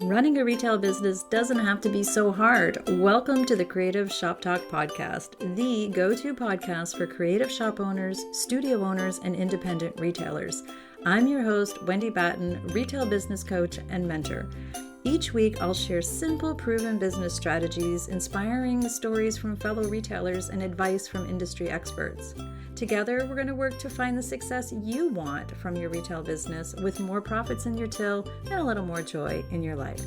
Running a retail business doesn't have to be so hard. Welcome to the Creative Shop Talk Podcast, the go-to podcast for creative shop owners, studio owners, and independent retailers. I'm your host, Wendy Batten, retail business coach and mentor. Each week, I'll share simple, proven business strategies, inspiring stories from fellow retailers, and advice from industry experts. Together, we're going to work to find the success you want from your retail business with more profits in your till and a little more joy in your life.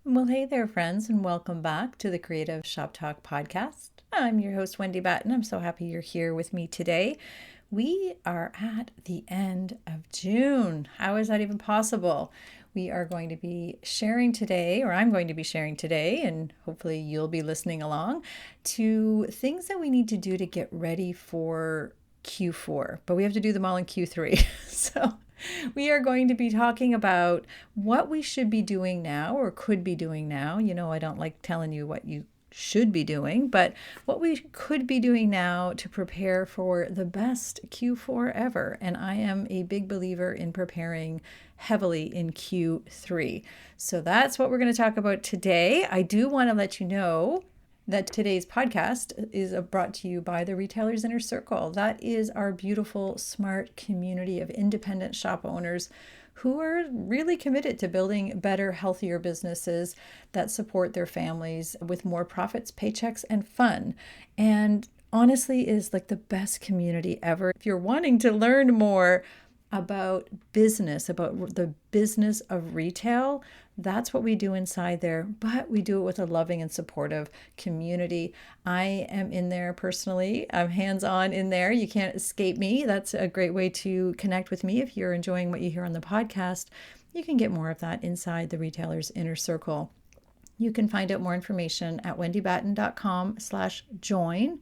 Well, hey there, friends, and welcome back to the Creative Shop Talk Podcast. I'm your host, Wendy Batten. I'm so happy you're here with me today. We are at the end of June. How is that even possible? We are going to be sharing today, or I'm going to be sharing today, and hopefully you'll be listening along, to things that we need to do to get ready for Q4. But we have to do them all in Q3. So we are going to be talking about what we should be doing now or could be doing now. You know, I don't like telling you what you should be doing, but what we could be doing now to prepare for the best Q4 ever. And I am a big believer in preparing heavily in Q3. So that's what we're going to talk about today. I do want to let you know that today's podcast is brought to you by the Retailers Inner Circle. That is our beautiful, smart community of independent shop owners who are really committed to building better, healthier businesses that support their families with more profits, paychecks, and fun. And honestly, is like the best community ever. If you're wanting to learn more about business, about the business of retail, that's what we do inside there, but we do it with a loving and supportive community. I am in there personally. I'm hands-on in there. You can't escape me. That's a great way to connect with me. If you're enjoying what you hear on the podcast, you can get more of that inside the Retailer's Inner Circle. You can find out more information at wendybatten.com/join.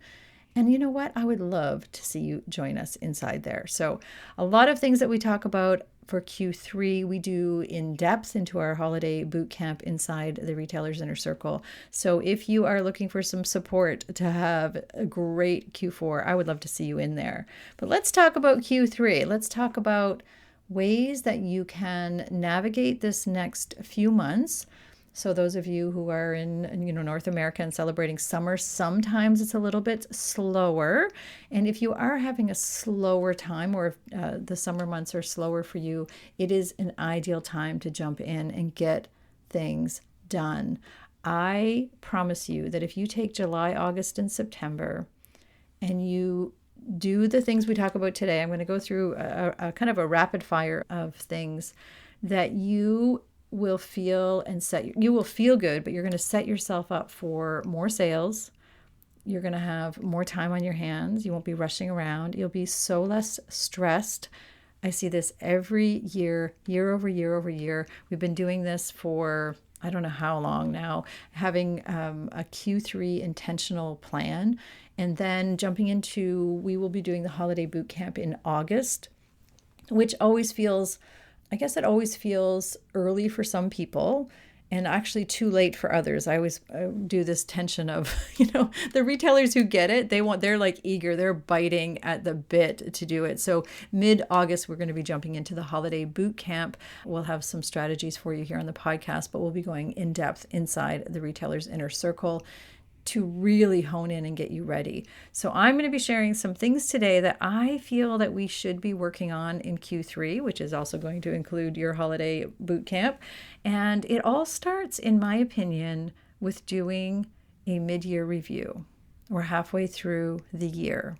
And you know what? I would love to see you join us inside there. So a lot of things that we talk about for Q3, we do in depth into our holiday boot camp inside the Retailers Inner Circle. So if you are looking for some support to have a great Q4, I would love to see you in there. But let's talk about Q3. Let's talk about ways that you can navigate this next few months. So those of you who are in North America and celebrating summer, sometimes it's a little bit slower. And if you are having a slower time, or if the summer months are slower for you, it is an ideal time to jump in and get things done. I promise you that if you take July, August, and September, and you do the things we talk about today, I'm going to go through a kind of a rapid fire of things that you will feel you will feel good, but you're going to set yourself up for more sales. You're going to have more time on your hands. You won't be rushing around. You'll be so less stressed. I see this every year, year over year over year. We've been doing this for I don't know how long now, having a Q3 intentional plan, and then jumping into, we will be doing the holiday boot camp in August, which always feels it always feels early for some people and actually too late for others. I always do this tension of, the retailers who get it, they're like eager, they're biting at the bit to do it. So mid-August, we're going to be jumping into the holiday boot camp. We'll have some strategies for you here on the podcast, but we'll be going in depth inside the Retailer's Inner Circle to really hone in and get you ready. So I'm going to be sharing some things today that I feel that we should be working on in Q3, which is also going to include your holiday boot camp. And it all starts, in my opinion, with doing a mid-year review. We're halfway through the year.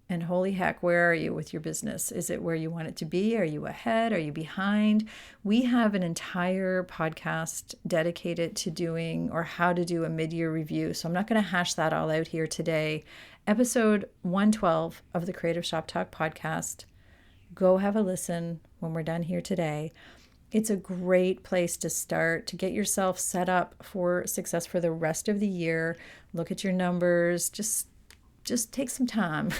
And holy heck, where are you with your business? Is it where you want it to be? Are you ahead? Are you behind? We have an entire podcast dedicated to doing or how to do a mid-year review. So I'm not going to hash that all out here today. Episode 112 of the Creative Shop Talk podcast. Go have a listen when we're done here today. It's a great place to start to get yourself set up for success for the rest of the year. Look at your numbers, just take some time,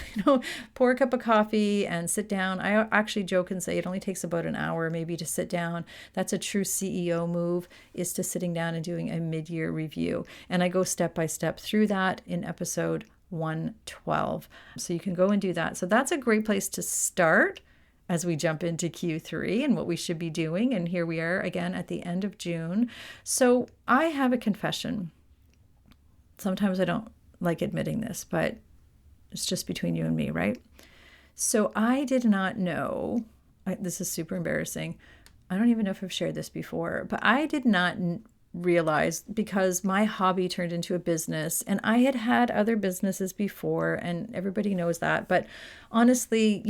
pour a cup of coffee and sit down. I actually joke and say it only takes about an hour maybe to sit down. That's a true CEO move, is to sitting down and doing a mid-year review. And I go step by step through that in episode 112. So you can go and do that. So that's a great place to start as we jump into Q3 and what we should be doing. And here we are again at the end of June. So I have a confession. Sometimes I don't like admitting this, but it's just between you and me, right? So I did not know, this is super embarrassing. I don't even know if I've shared this before, but I did not realize, because my hobby turned into a business, and I had had other businesses before, and everybody knows that. But honestly,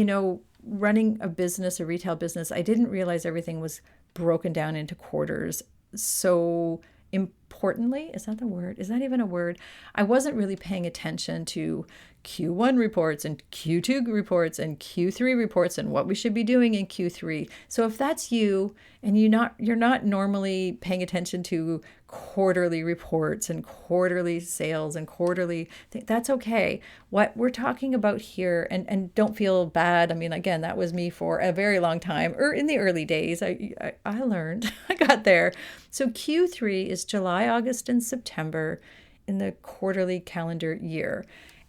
running a business, a retail business, I didn't realize everything was broken down into quarters. So importantly, is that the word? Is that even a word? I wasn't really paying attention to Q1 reports and Q2 reports and Q3 reports and what we should be doing in Q3. So if that's you and you're not normally paying attention to quarterly reports and quarterly sales and quarterly, that's okay. What we're talking about here, and don't feel bad. I mean, again, that was me for a very long time, or in the early days. I learned, I got there. So Q3 is July, August, and September in the quarterly calendar year.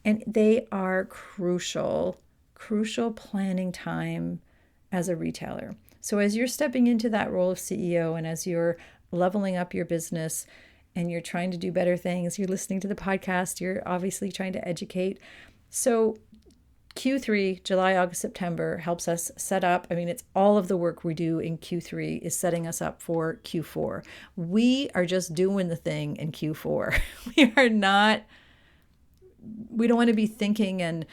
And they are crucial planning time as a retailer. So as you're stepping into that role of CEO, and as you're leveling up your business and you're trying to do better things, you're listening to the podcast, you're obviously trying to educate. So Q3, July, August, September, helps us set up. I mean, it's all of the work we do in Q3 is setting us up for Q4. We are just doing the thing in Q4. We don't want to be thinking and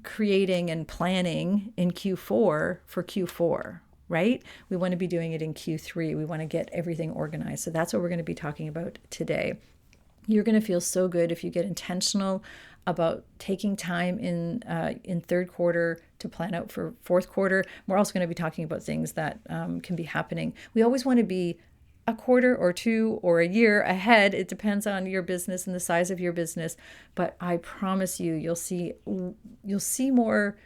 creating and planning in Q4 for Q4, right? We want to be doing it in Q3. We want to get everything organized. So that's what we're going to be talking about today. You're going to feel so good if you get intentional about taking time in third quarter to plan out for fourth quarter. We're also going to be talking about things that can be happening. We always want to be a quarter or two or a year ahead. It depends on your business and the size of your business. But I promise you, you'll see more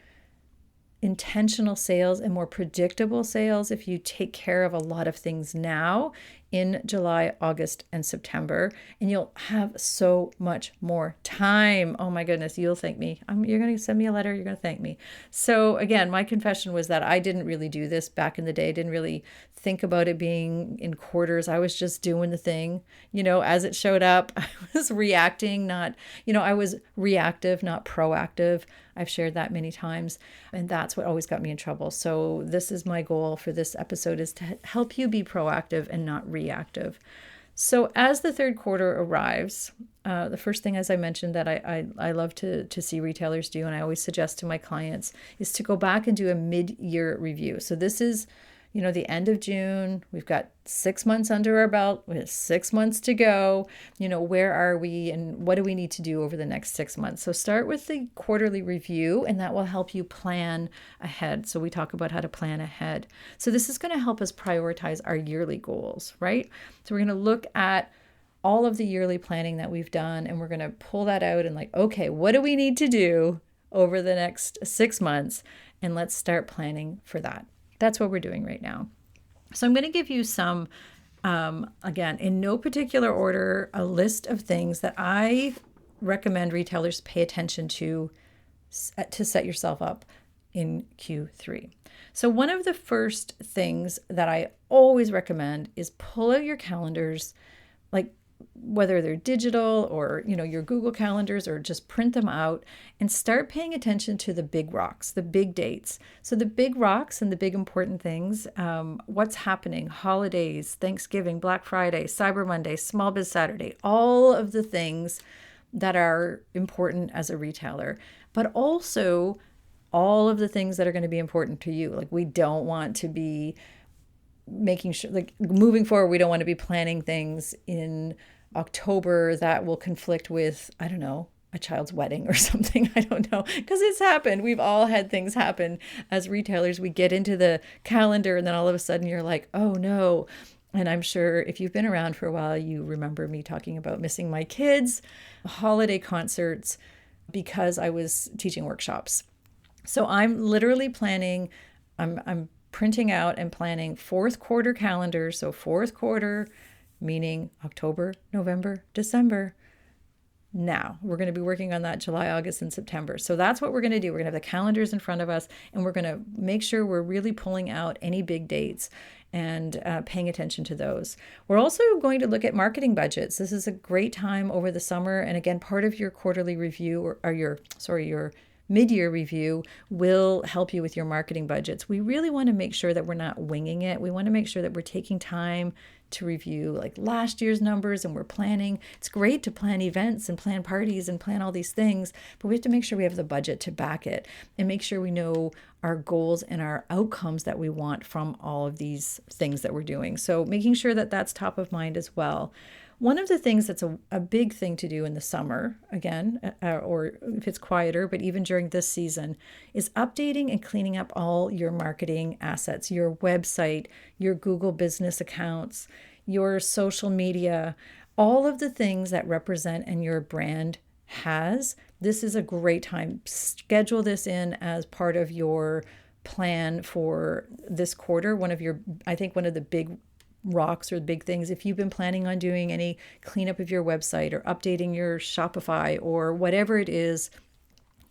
intentional sales and more predictable sales if you take care of a lot of things now in July, August, and September, and you'll have so much more time. Oh my goodness, you'll thank me. You're going to send me a letter. You're going to thank me. So again, my confession was that I didn't really do this back in the day. I didn't really think about it being in quarters. I was just doing the thing, as it showed up. I was reacting, I was reactive, not proactive. I've shared that many times, and that's what always got me in trouble. So this is my goal for this episode, is to help you be proactive and not reactive. So as the third quarter arrives, the first thing, as I mentioned, that I love to see retailers do, and I always suggest to my clients, is to go back and do a mid-year review. So this is the end of June. We've got 6 months under our belt. We have 6 months to go. Where are we and what do we need to do over the next 6 months? So start with the quarterly review, and that will help you plan ahead. So we talk about how to plan ahead. So this is going to help us prioritize our yearly goals, right? So we're going to look at all of the yearly planning that we've done, and we're going to pull that out and okay, what do we need to do over the next 6 months? And let's start planning for that. That's what we're doing right now. So I'm going to give you some, again, in no particular order, a list of things that I recommend retailers pay attention to set yourself up in Q3. So one of the first things that I always recommend is pull out your calendars, whether they're digital or, your Google calendars, or just print them out and start paying attention to the big rocks, the big dates. So the big rocks and the big important things, what's happening, holidays, Thanksgiving, Black Friday, Cyber Monday, Small Biz Saturday, all of the things that are important as a retailer, but also all of the things that are going to be important to you. We don't want to be making sure, moving forward, we don't want to be planning things in October that will conflict with, I don't know, a child's wedding or something. I don't know, because it's happened. We've all had things happen as retailers. We get into the calendar and then all of a sudden you're like, oh no. And I'm sure if you've been around for a while, you remember me talking about missing my kids' holiday concerts because I was teaching workshops. So I'm literally planning, I'm printing out and planning fourth quarter calendars. So fourth quarter, meaning October, November, December, now. We're going to be working on that July, August, and September. So that's what we're going to do. We're going to have the calendars in front of us, and we're going to make sure we're really pulling out any big dates and paying attention to those. We're also going to look at marketing budgets. This is a great time over the summer. And again, part of your quarterly review or your mid-year review will help you with your marketing budgets. We really want to make sure that we're not winging it. We want to make sure that we're taking time to review like last year's numbers, and we're planning. It's great to plan events and plan parties and plan all these things, but we have to make sure we have the budget to back it and make sure we know our goals and our outcomes that we want from all of these things that we're doing. So making sure that that's top of mind as well. One of the things that's a big thing to do in the summer, again, or if it's quieter, but even during this season, is updating and cleaning up all your marketing assets, your website, your Google business accounts, your social media, all of the things that represent and your brand has. This is a great time. Schedule this in as part of your plan for this quarter. I think one of the big rocks or big things, if you've been planning on doing any cleanup of your website or updating your Shopify or whatever it is,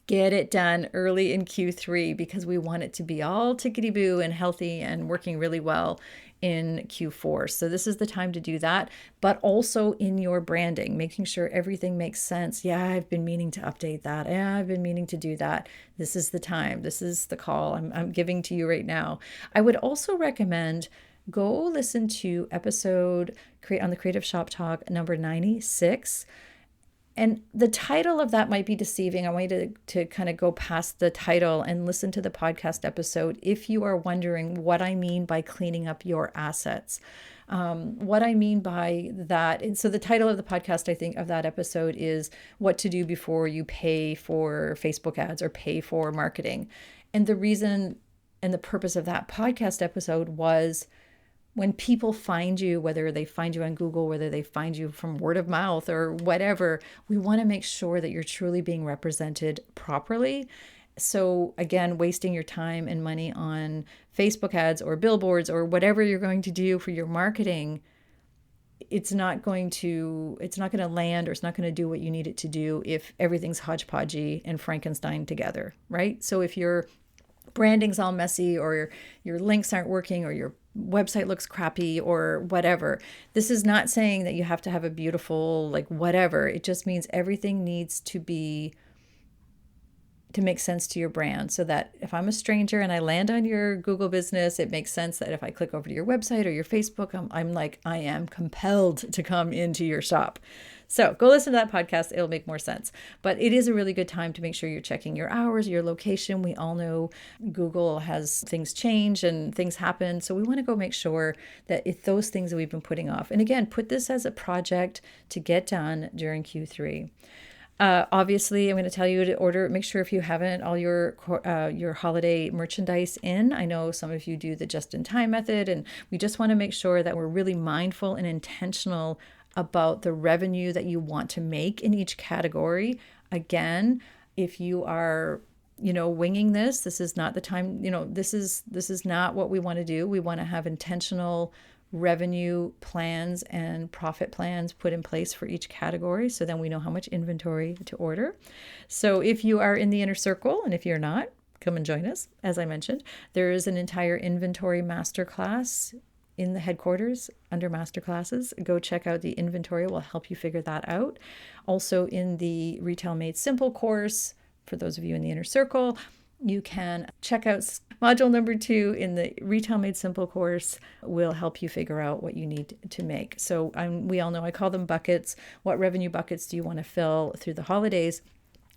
get it done early in Q3 because we want it to be all tickety-boo and healthy and working really well in Q4. So this is the time to do that, but also in your branding, making sure everything makes sense. Yeah, I've been meaning to update that. Yeah, I've been meaning to do that. This is the time. This is the call I'm giving to you right now. I would also recommend go listen to episode on the Creative Shop Talk number 96. And the title of that might be deceiving. I want you to kind of go past the title and listen to the podcast episode if you are wondering what I mean by cleaning up your assets. What I mean by that. And so the title of the podcast, I think, of that episode is what to do before you pay for Facebook ads or pay for marketing. And the reason and the purpose of that podcast episode was when people find you, whether they find you on Google, whether they find you from word of mouth or whatever, we want to make sure that you're truly being represented properly. So again, wasting your time and money on Facebook ads or billboards or whatever you're going to do for your marketing, it's not going to land, or it's not going to do what you need it to do if everything's hodgepodgey and Frankenstein together, right? So if your branding's all messy or your links aren't working or your website looks crappy or whatever, this is not saying that you have to have a beautiful, like whatever. It just means everything needs to make sense to your brand, so that if I'm a stranger and I land on your Google business, it makes sense that if I click over to your website or your Facebook, I'm like, I am compelled to come into your shop. So go listen to that podcast. It'll make more sense. But it is a really good time to make sure you're checking your hours, your location. We all know Google has things change and things happen. So we want to go make sure that if those things that we've been putting off, and again, put this as a project to get done during Q3. Obviously, I'm going to tell you to make sure if you haven't, all your holiday merchandise in. I know some of you do the just-in-time method, and we just want to make sure that we're really mindful and intentional about the revenue that you want to make in each category. Again, if you are, winging this is not the time, this is not what we want to do. We want to have intentional revenue plans and profit plans put in place for each category, so then we know how much inventory to order. So if you are in the inner circle, and if you're not, come and join us. As I mentioned, there is an entire inventory masterclass in the headquarters under masterclasses. Go check out the inventory. Will help you figure that out. Also in the Retail Made Simple course, for those of you in the inner circle, you can check out module number 2 in the Retail Made Simple course. Will help you figure out what you need to make. So we all know I call them buckets. What revenue buckets do you want to fill through the holidays?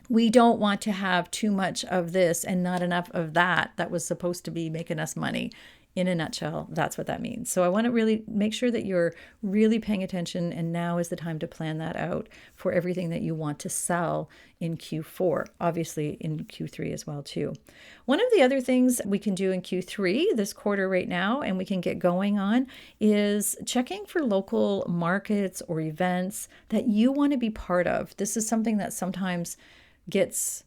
We don't want to have too much of this and not enough of that was supposed to be making us money. In a nutshell, that's what that means. So I want to really make sure that you're really paying attention, and now is the time to plan that out for everything that you want to sell in Q4, obviously in Q3 as well too. One of the other things we can do in Q3, this quarter right now, and we can get going on, is checking for local markets or events that you want to be part of. This is something that sometimes gets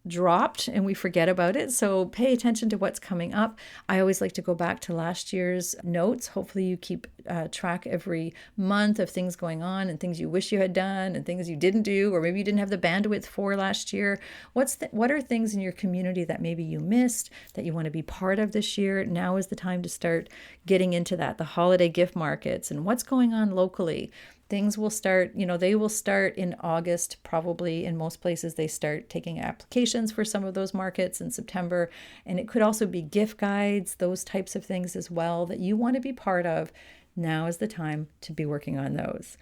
dropped and we forget about it. So pay attention to what's coming up. I always like to go back to last year's notes. Hopefully you keep track every month of things going on and things you wish you had done and things you didn't do, or maybe you didn't have the bandwidth for last year. What are things in your community that maybe you missed that you want to be part of this year? Now is the time to start getting into that. The holiday gift markets and what's going on locally. Things will start, they will start in August, probably in most places. They start taking applications for some of those markets in September. And it could also be gift guides, those types of things as well that you want to be part of. Now is the time to be working on those.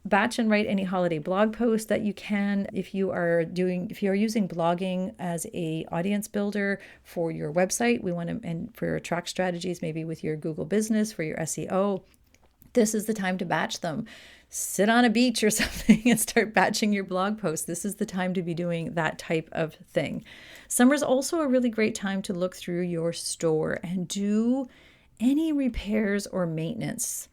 Batch and write any holiday blog post that you can. If you are using blogging as a audience builder for your website, and for your track strategies, maybe with your Google business for your SEO, this is the time to batch them. Sit on a beach or something and start batching your blog posts. This is the time to be doing that type of thing. Summer is also a really great time to look through your store and do any repairs or maintenance.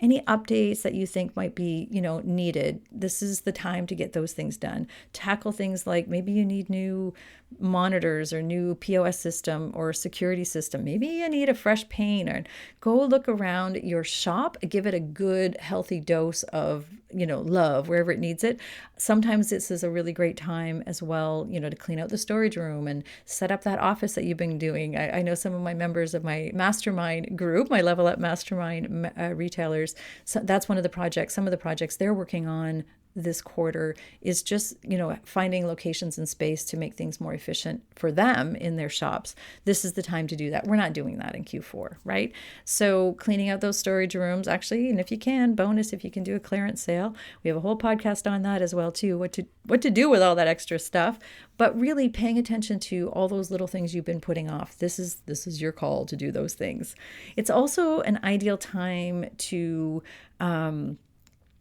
Any updates that you think might be, needed. This is the time to get those things done. Tackle things like maybe you need new monitors or new POS system or security system. Maybe you need a fresh paint, or go look around your shop, give it a good, healthy dose of, love wherever it needs it. Sometimes this is a really great time as well, to clean out the storage room and set up that office that you've been doing. I know some of my members of my mastermind group, my Level Up Mastermind retailers, so that's one of the projects. Some of the projects they're working on this quarter is just, finding locations and space to make things more efficient for them in their shops. This is the time to do that. We're not doing that in Q4, right? So cleaning out those storage rooms, actually, and if you can, bonus, if you can do a clearance sale. We have a whole podcast on that as well, too, what to do with all that extra stuff. But really paying attention to all those little things you've been putting off. This is your call to do those things. It's also an ideal time to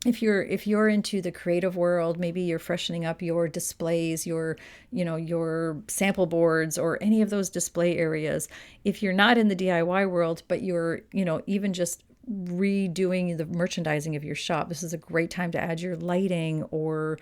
if you're into the creative world, maybe you're freshening up your displays, your sample boards, or any of those display areas. If you're not in the DIY world, but you're, even just redoing the merchandising of your shop, this is a great time to add your lighting, or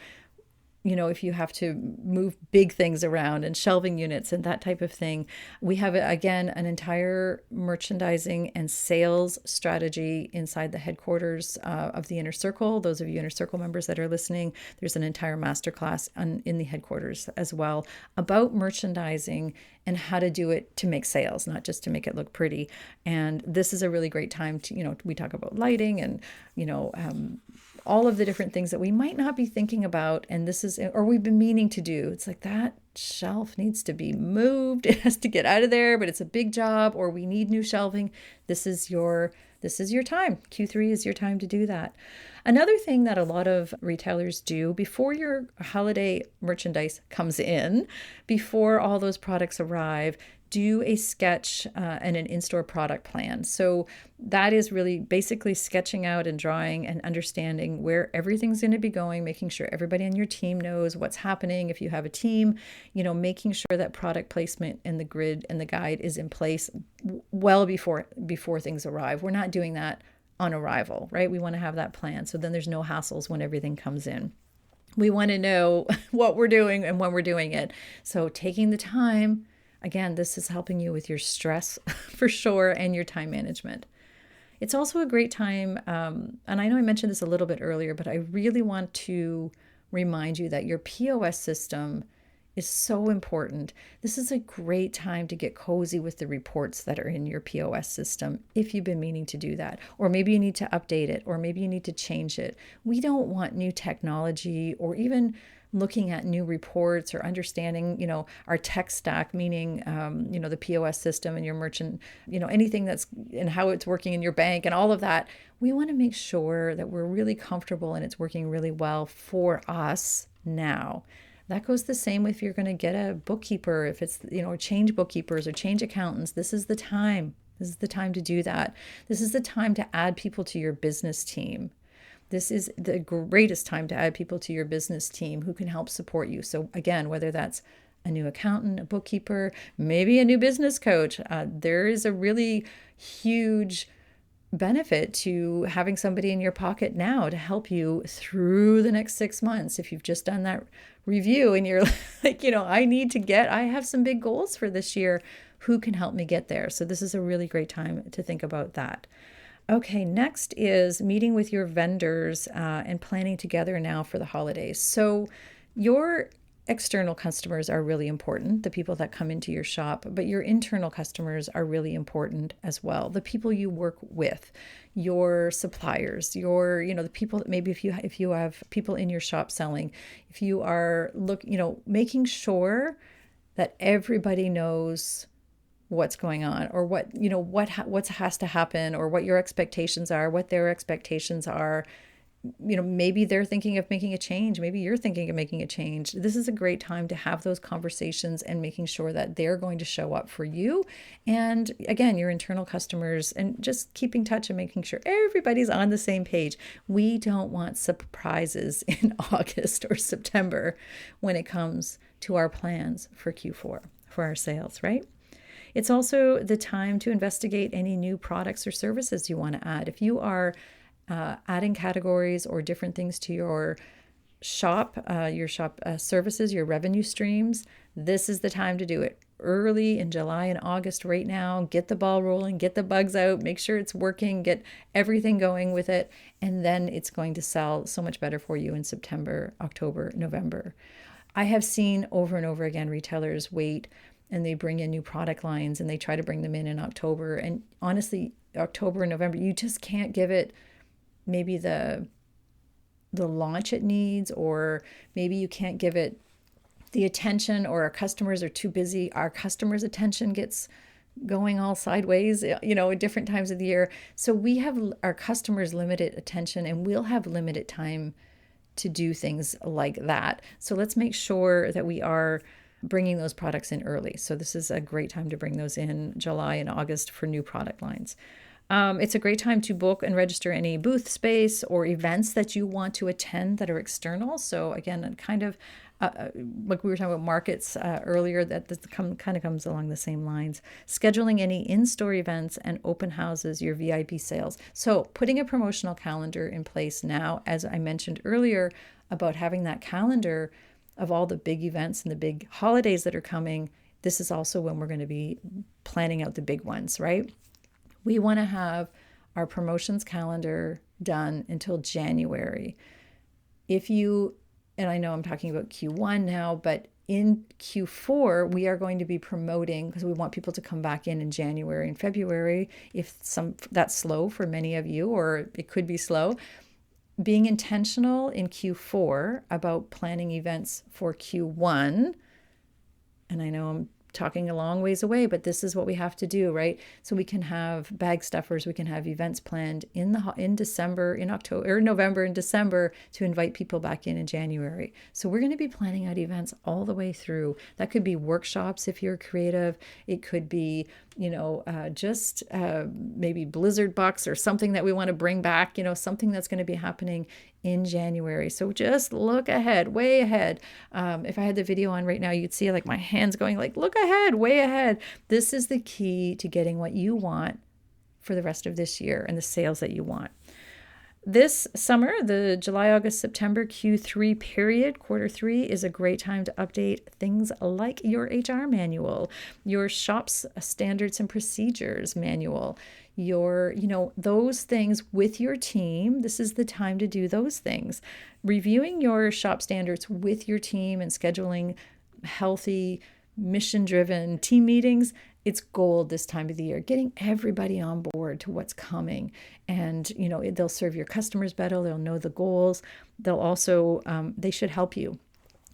if you have to move big things around and shelving units and that type of thing. We have, again, an entire merchandising and sales strategy inside the headquarters of the Inner Circle. Those of you Inner Circle members that are listening, there's an entire masterclass in the headquarters as well about merchandising and how to do it to make sales, not just to make it look pretty. And this is a really great time to, we talk about lighting and, all of the different things that we might not be thinking about, and we've been meaning to do. It's like that shelf needs to be moved. It has to get out of there, but it's a big job, or we need new shelving. This is your time. Q3 is your time to do that. Another thing that a lot of retailers do before your holiday merchandise comes in, before all those products arrive, do a sketch and an in-store product plan. So that is really basically sketching out and drawing and understanding where everything's going to be going, making sure everybody on your team knows what's happening. If you have a team, making sure that product placement and the grid and the guide is in place well before things arrive. We're not doing that on arrival, right? We want to have that plan. So then there's no hassles when everything comes in. We want to know what we're doing and when we're doing it. So taking the time, again, this is helping you with your stress for sure and your time management. It's also a great time, and I know I mentioned this a little bit earlier, but I really want to remind you that your POS system is so important. This is a great time to get cozy with the reports that are in your POS system if you've been meaning to do that. Or maybe you need to update it, or maybe you need to change it. We don't want new technology or even looking at new reports or understanding, our tech stack, meaning, the POS system and your merchant, anything that's and how it's working in your bank and all of that. We want to make sure that we're really comfortable and it's working really well for us now. That goes the same if you're going to get a bookkeeper, if it's, change bookkeepers or change accountants. This is the time. This is the time to do that. This is the time to add people to your business team. This is the greatest time to add people to your business team who can help support you. So again, whether that's a new accountant, a bookkeeper, maybe a new business coach, there is a really huge benefit to having somebody in your pocket now to help you through the next 6 months. If you've just done that review and you're like, I have some big goals for this year. Who can help me get there? So this is a really great time to think about that. Okay, next is meeting with your vendors and planning together now for the holidays. So your external customers are really important, the people that come into your shop, but your internal customers are really important as well. The people you work with, your suppliers, the people that maybe if you have people in your shop selling, if you are making sure that everybody knows what's going on, or what has to happen, or what your expectations are, what their expectations are. Maybe they're thinking of making a change. Maybe you're thinking of making a change. This is a great time to have those conversations and making sure that they're going to show up for you. And again, your internal customers, and just keeping touch and making sure everybody's on the same page. We don't want surprises in August or September when it comes to our plans for Q4, for our sales, right? It's also the time to investigate any new products or services you want to add. If you are adding categories or different things to your shop services, your revenue streams, this is the time to do it. Early in July and August right now, get the ball rolling, get the bugs out, make sure it's working, get everything going with it, and then it's going to sell so much better for you in September, October, November. I have seen over and over again retailers wait and they bring in new product lines and they try to bring them in October. And honestly, October and November, you just can't give it maybe the launch it needs, or maybe you can't give it the attention, or our customers are too busy. Our customers' attention gets going all sideways, at different times of the year. So we have our customers' limited attention, and we'll have limited time to do things like that. So let's make sure that we are bringing those products in early. So this is a great time to bring those in July and August for new product lines. It's a great time to book and register any booth space or events that you want to attend that are external. So again, it kind of like we were talking about markets earlier, that this kind of comes along the same lines. Scheduling any in-store events and open houses, your VIP sales. So putting a promotional calendar in place now, as I mentioned earlier, about having that calendar of all the big events and the big holidays that are coming. This is also when we're going to be planning out the big ones, right? We want to have our promotions calendar done until January. And I know I'm talking about Q1 now, but in Q4, we are going to be promoting, because we want people to come back in January and February. If that's slow for many of you, or it could be slow, being intentional in Q4 about planning events for Q1. And I know I'm talking a long ways away, but this is what we have to do, right? So we can have bag stuffers, we can have events planned in December, in October, or November and December, to invite people back in January. So we're going to be planning out events all the way through. That could be workshops if you're creative. It could be, just maybe Blizzard Bucks or something that we want to bring back, something that's going to be happening in January. So just look ahead, way ahead. If I had the video on right now, you'd see like my hands going like, look ahead, way ahead. This is the key to getting what you want for the rest of this year and the sales that you want. This summer, the July, August, September Q3 period, quarter 3, is a great time to update things like your HR manual, your shop's standards and procedures manual, those things with your team. This is the time to do those things. Reviewing your shop standards with your team and scheduling healthy, mission-driven team meetings, it's gold this time of the year. Getting everybody on board to what's coming. And, they'll serve your customers better. They'll know the goals. They'll also, they should help you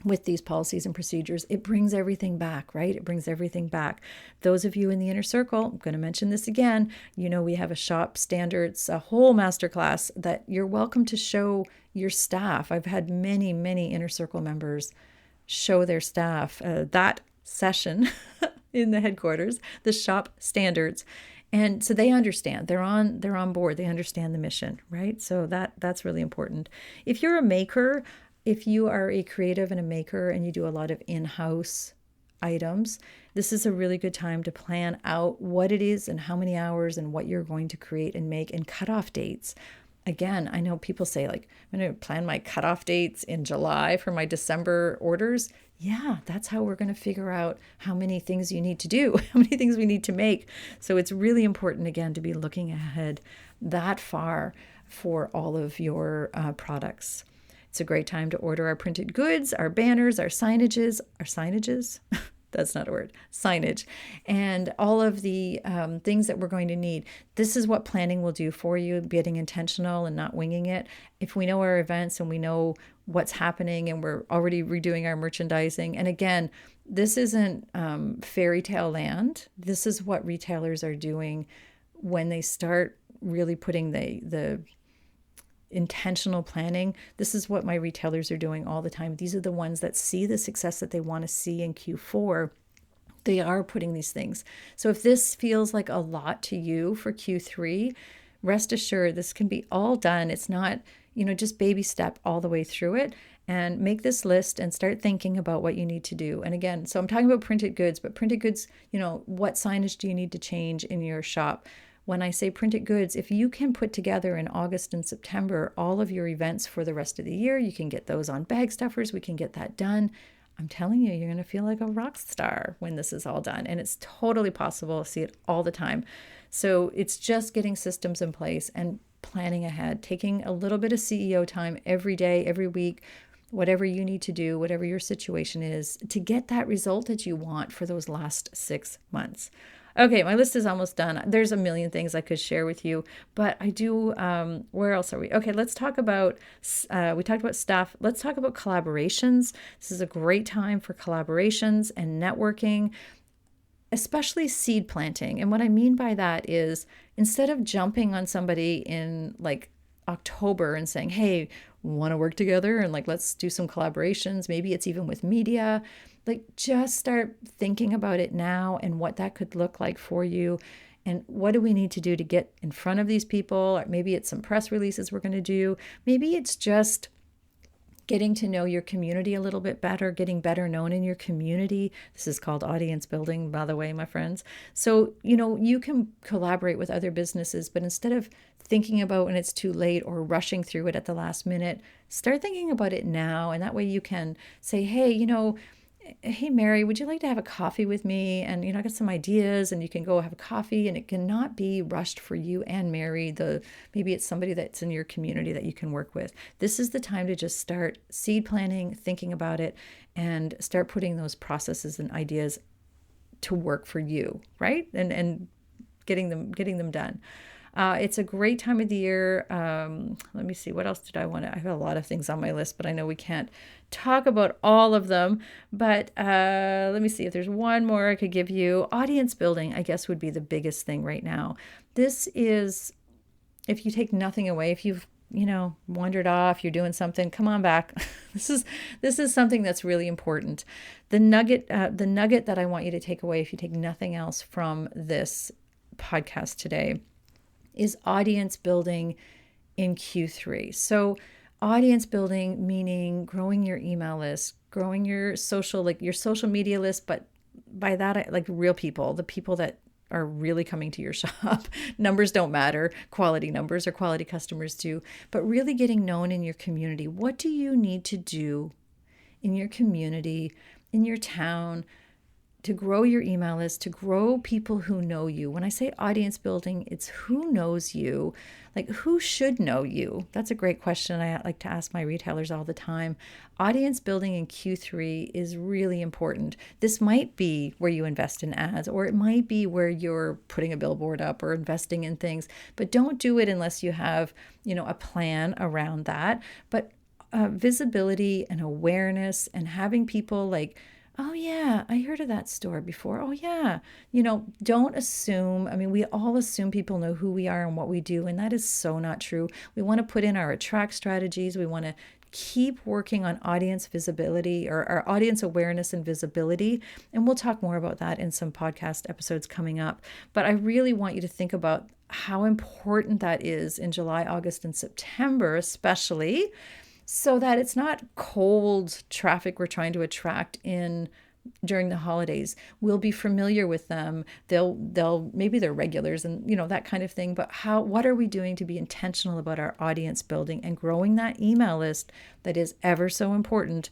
with these policies and procedures. It brings everything back, right? It brings everything back. Those of you in the inner circle, I'm going to mention this again, we have a shop standards, a whole masterclass that you're welcome to show your staff. I've had many, many inner circle members show their staff that session in the headquarters, the shop standards. And so they understand, they're on board, they understand the mission, right? So that's really important. If you're a maker, if you are a creative and a maker and you do a lot of in-house items, this is a really good time to plan out what it is and how many hours and what you're going to create and make, and cutoff dates. Again, I know people say, like, I'm going to plan my cutoff dates in July for my December orders. Yeah, that's how we're going to figure out how many things you need to do, how many things we need to make. So it's really important, again, to be looking ahead that far for all of your products. It's a great time to order our printed goods, our banners, our signages, that's not a word, signage, and all of the things that we're going to need. This is what planning will do for you, getting intentional and not winging it. If we know our events and we know what's happening and we're already redoing our merchandising, and again, this isn't fairy tale land. This is what retailers are doing when they start really putting the intentional planning. This is what my retailers are doing all the time. These are the ones that see the success that they want to see in Q4. They are putting these things. So if this feels like a lot to you for Q3, rest assured this can be all done. It's not, just baby step all the way through it, and make this list and start thinking about what you need to do. And again, so I'm talking about printed goods, but printed goods, what signage do you need to change in your shop? When I say printed goods, if you can put together in August and September all of your events for the rest of the year, you can get those on bag stuffers. We can get that done. I'm telling you, you're going to feel like a rock star when this is all done. And it's totally possible. I see it all the time. So it's just getting systems in place and planning ahead, taking a little bit of CEO time every day, every week, whatever you need to do, whatever your situation is, to get that result that you want for those last 6 months. Okay, my list is almost done. There's a million things I could share with you, but I do, where else are we? Okay, let's talk about, we talked about stuff. Let's talk about collaborations. This is a great time for collaborations and networking, especially seed planting. And what I mean by that is, instead of jumping on somebody in like October and saying, hey, want to work together and like, let's do some collaborations. Maybe it's even with media. Like, just start thinking about it now and what that could look like for you. And what do we need to do to get in front of these people? Or maybe it's some press releases we're going to do. Maybe it's just getting to know your community a little bit better, getting better known in your community. This is called audience building, by the way, my friends. So, you can collaborate with other businesses, but instead of thinking about when it's too late or rushing through it at the last minute, start thinking about it now. And that way you can say, hey, Mary, would you like to have a coffee with me? And, I got some ideas, and you can go have a coffee, and it cannot be rushed for you and Mary. Maybe it's somebody that's in your community that you can work with. This is the time to just start seed planning, thinking about it, and start putting those processes and ideas to work for you, right? And getting them done. It's a great time of the year. Let me see, what else did I want to, I have a lot of things on my list, but I know we can't talk about all of them, but let me see if there's one more I could give you. Audience building, I guess, would be the biggest thing right now. This is, if you take nothing away, if you've wandered off, you're doing something, come on back. This is something that's really important. The nugget that I want you to take away, if you take nothing else from this podcast today, is audience building in Q3. So audience building, meaning growing your email list, growing your social media list, but by that, I like real people, the people that are really coming to your shop. Numbers don't matter, quality numbers or quality customers do, but really getting known in your community. What do you need to do in your community, in your town, to grow your email list, to grow people who know you? When I say audience building, it's who knows you, like who should know you. That's a great question I like to ask my retailers all the time. Audience building in Q3 is really important. This might be where you invest in ads, or it might be where you're putting a billboard up or investing in things, but don't do it unless you have, a plan around that. But visibility and awareness and having people like, oh yeah, I heard of that store before. Oh yeah. Don't assume. I mean, we all assume people know who we are and what we do, and that is so not true. We want to put in our attract strategies. We want to keep working on audience visibility, or our audience awareness and visibility. And we'll talk more about that in some podcast episodes coming up. But I really want you to think about how important that is in July, August, and September, especially, so that it's not cold traffic we're trying to attract in during the holidays. We'll be familiar with them. They'll maybe they're regulars and that kind of thing, but what are we doing to be intentional about our audience building and growing that email list that is ever so important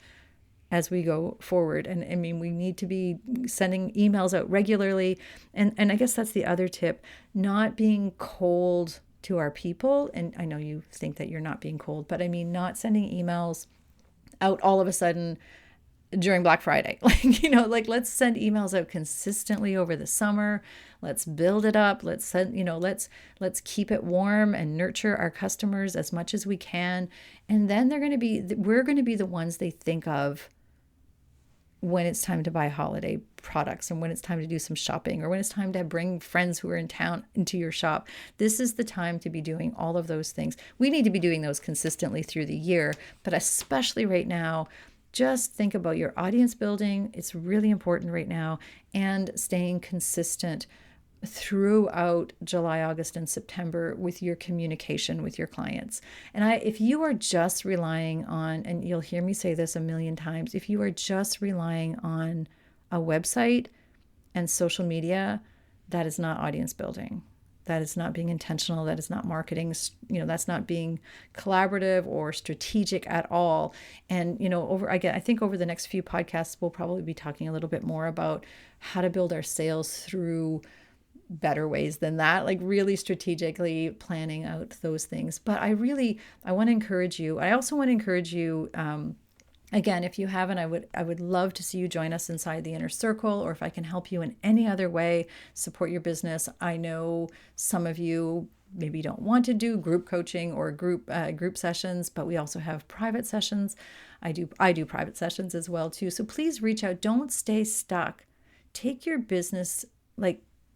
as we go forward? And I mean, we need to be sending emails out regularly. And I guess that's the other tip, not being cold to our people. And I know you think that you're not being cold, but I mean, not sending emails out all of a sudden during Black Friday. Let's send emails out consistently over the summer. Let's build it up. Let's send, let's keep it warm and nurture our customers as much as we can. And then we're going to be the ones they think of when it's time to buy holiday products and when it's time to do some shopping or when it's time to bring friends who are in town into your shop. This is the time to be doing all of those things. We need to be doing those consistently through the year, but especially right now, just think about your audience building. It's really important right now, and staying consistent throughout July, August, and September with your communication with your clients. And if you are just relying on, and you'll hear me say this a million times, if you are just relying on a website and social media, that is not audience building. That is not being intentional. That is not marketing. That's not being collaborative or strategic at all. And, I think over the next few podcasts, we'll probably be talking a little bit more about how to build our sales through better ways than that, like really strategically planning out those things. But I want to encourage you. I also want to encourage you, again, if you haven't, I would love to see you join us inside the Inner Circle, or if I can help you in any other way, support your business. I know some of you maybe don't want to do group coaching or group sessions, but we also have private sessions. I do private sessions as well too. So please reach out. Don't stay stuck. Take your business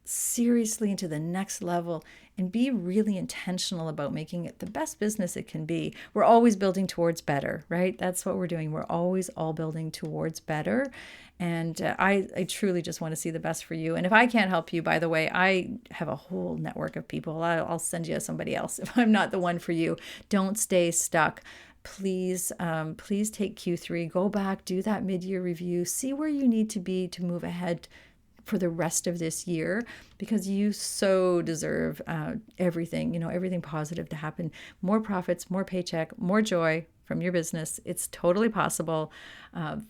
seriously into the next level and be really intentional about making it the best business it can be. We're always building towards better, right? That's what we're doing. We're always all building towards better. And I truly just want to see the best for you. And if I can't help you, by the way, I have a whole network of people. I'll send you somebody else if I'm not the one for you. Don't stay stuck. Please take Q3, go back, do that mid-year review, see where you need to be to move ahead for the rest of this year, because you so deserve everything, everything positive to happen. More profits, more paycheck, more joy from your business. It's totally possible.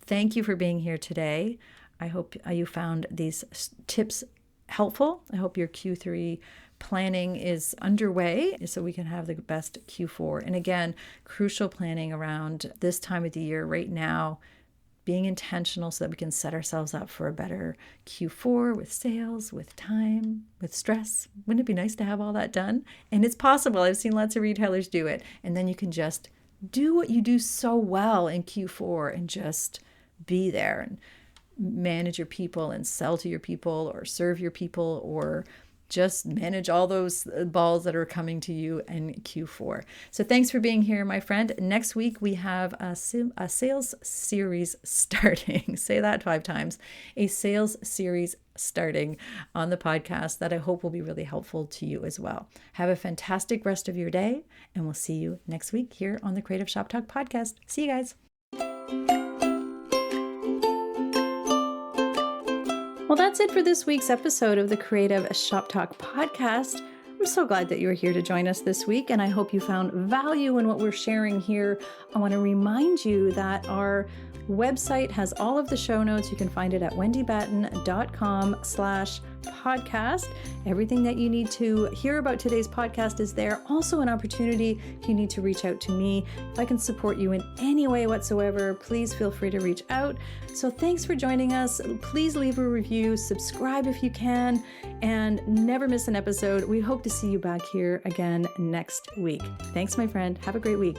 Thank you for being here today. I hope you found these tips helpful. I hope your Q3 planning is underway so we can have the best Q4. And again, crucial planning around this time of the year right now, being intentional so that we can set ourselves up for a better Q4 with sales, with time, with stress. Wouldn't it be nice to have all that done? And it's possible. I've seen lots of retailers do it. And then you can just do what you do so well in Q4 and just be there and manage your people and sell to your people or serve your people or just manage all those balls that are coming to you in Q4. So thanks for being here, my friend. Next week, we have a sales series starting. Say that 5 times. A sales series starting on the podcast that I hope will be really helpful to you as well. Have a fantastic rest of your day, and we'll see you next week here on the Creative Shop Talk podcast. See you guys. Well, that's it for this week's episode of the Creative Shop Talk podcast. I'm so glad that you're here to join us this week, and I hope you found value in what we're sharing here. I want to remind you that our website has all of the show notes. You can find it at wendybatten.com/podcast. Everything that you need to hear about today's podcast is there. Also an opportunity if you need to reach out to me. If I can support you in any way whatsoever, please feel free to reach out. So thanks for joining us. Please leave a review, subscribe if you can, and never miss an episode. We hope to see you back here again next week. Thanks, my friend. Have a great week.